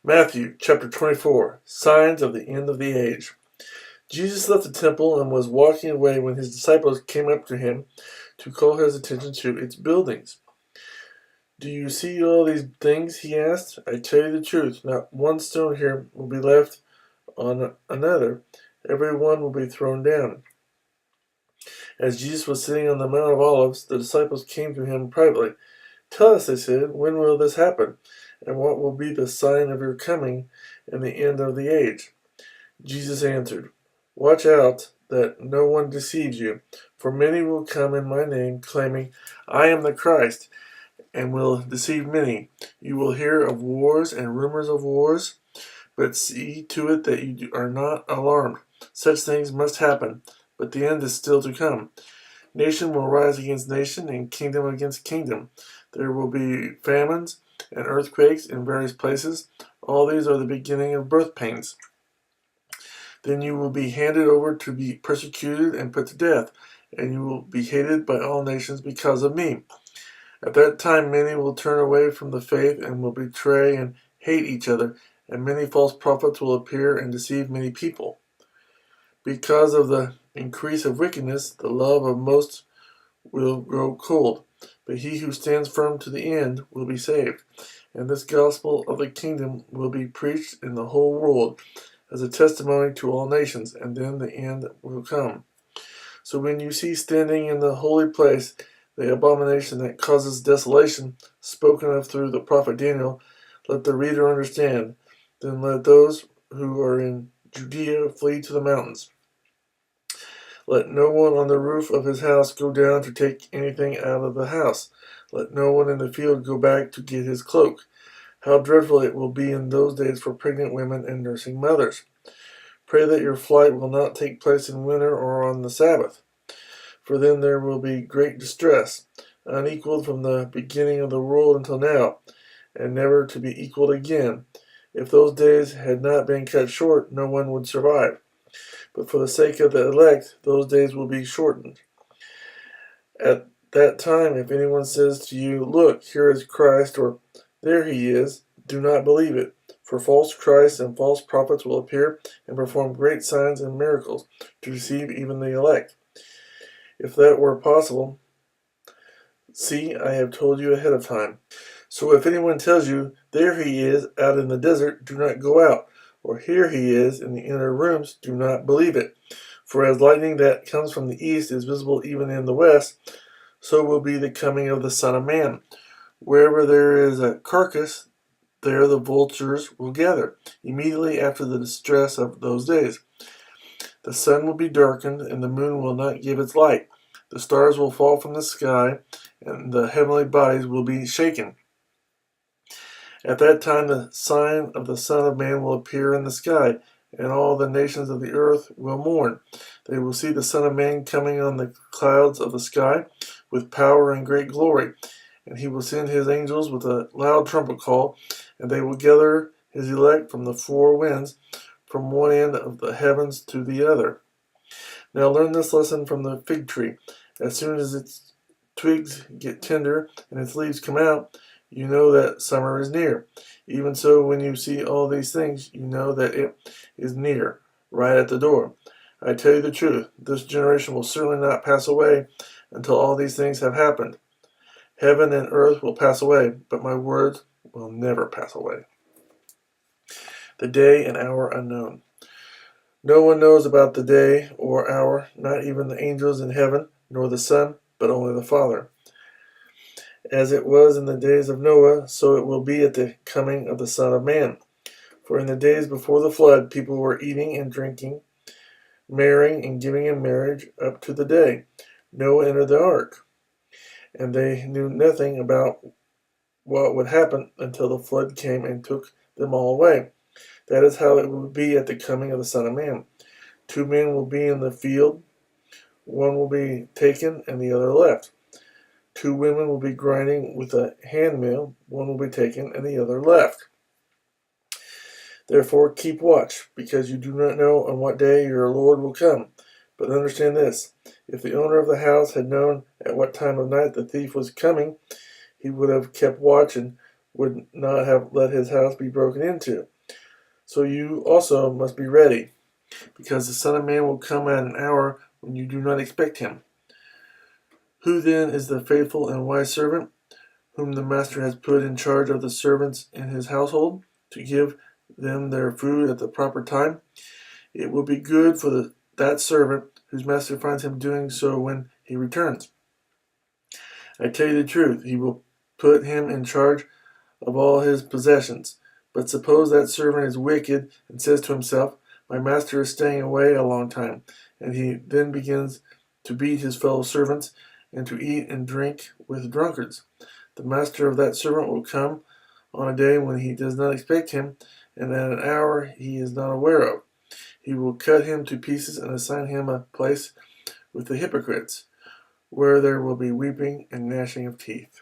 Matthew chapter 24, Signs of the End of the Age. Jesus left the temple and was walking away when his disciples came up to him to call his attention to its buildings. Do you see all these things? He asked. I tell you the truth, not one stone here will be left on another. Every one will be thrown down. As Jesus was sitting on the Mount of Olives, the disciples came to him privately. Tell us, they said, when will this happen? And what will be the sign of your coming and the end of the age? Jesus answered, Watch out that no one deceives you, for many will come in my name, claiming, I am the Christ, and will deceive many. You will hear of wars and rumors of wars, but see to it that you are not alarmed. Such things must happen, but the end is still to come. Nation will rise against nation, and kingdom against kingdom. There will be famines and earthquakes in various places. All these are the beginning of birth pains. Then you will be handed over to be persecuted and put to death, and you will be hated by all nations because of me. At that time many will turn away from the faith and will betray and hate each other, and many false prophets will appear and deceive many people. Because of the increase of wickedness, the love of most will grow cold, but he who stands firm to the end will be saved. And this gospel of the kingdom will be preached in the whole world as a testimony to all nations, and then the end will come. So when you see standing in the holy place the abomination that causes desolation, spoken of through the prophet Daniel, let the reader understand. Then let those who are in Judea flee to the mountains. Let no one on the roof of his house go down to take anything out of the house. Let no one in the field go back to get his cloak. How dreadful it will be in those days for pregnant women and nursing mothers. Pray that your flight will not take place in winter or on the Sabbath, for then there will be great distress, unequaled from the beginning of the world until now, and never to be equaled again. If those days had not been cut short, no one would survive. But for the sake of the elect, those days will be shortened. At that time, if anyone says to you, Look, here is Christ, or there he is, do not believe it. For false Christs and false prophets will appear and perform great signs and miracles to deceive even the elect. If that were possible, see, I have told you ahead of time. So if anyone tells you, There he is, out in the desert, do not go out. Or here he is in the inner rooms, do not believe it. For as lightning that comes from the east is visible even in the west, so will be the coming of the Son of Man. Wherever there is a carcass, there the vultures will gather, immediately after the distress of those days. The sun will be darkened, and the moon will not give its light. The stars will fall from the sky, and the heavenly bodies will be shaken. At that time the sign of the Son of Man will appear in the sky, and all the nations of the earth will mourn. They will see the Son of Man coming on the clouds of the sky with power and great glory. And he will send his angels with a loud trumpet call, and they will gather his elect from the four winds, from one end of the heavens to the other. Now learn this lesson from the fig tree. As soon as its twigs get tender and its leaves come out, you know that summer is near. Even so, when you see all these things, you know that it is near, right at the door. I tell you the truth, this generation will certainly not pass away until all these things have happened. Heaven and earth will pass away, but my words will never pass away. The day and hour unknown. No one knows about the day or hour, not even the angels in heaven, nor the Son, but only the Father. As it was in the days of Noah, so it will be at the coming of the Son of Man. For in the days before the flood, people were eating and drinking, marrying and giving in marriage up to the day Noah entered the ark. And they knew nothing about what would happen until the flood came and took them all away. That is how it will be at the coming of the Son of Man. 2 men will be in the field, one will be taken and the other left. 2 women will be grinding with a handmill, one will be taken and the other left. Therefore keep watch, because you do not know on what day your Lord will come. But understand this, if the owner of the house had known at what time of night the thief was coming, he would have kept watch and would not have let his house be broken into. So you also must be ready, because the Son of Man will come at an hour when you do not expect him. Who then is the faithful and wise servant, whom the master has put in charge of the servants in his household, to give them their food at the proper time? It will be good for that servant whose master finds him doing so when he returns. I tell you the truth, he will put him in charge of all his possessions. But suppose that servant is wicked and says to himself, my master is staying away a long time, and he then begins to beat his fellow servants and to eat and drink with drunkards. The master of that servant will come on a day when he does not expect him, and at an hour he is not aware of. He will cut him to pieces and assign him a place with the hypocrites, where there will be weeping and gnashing of teeth.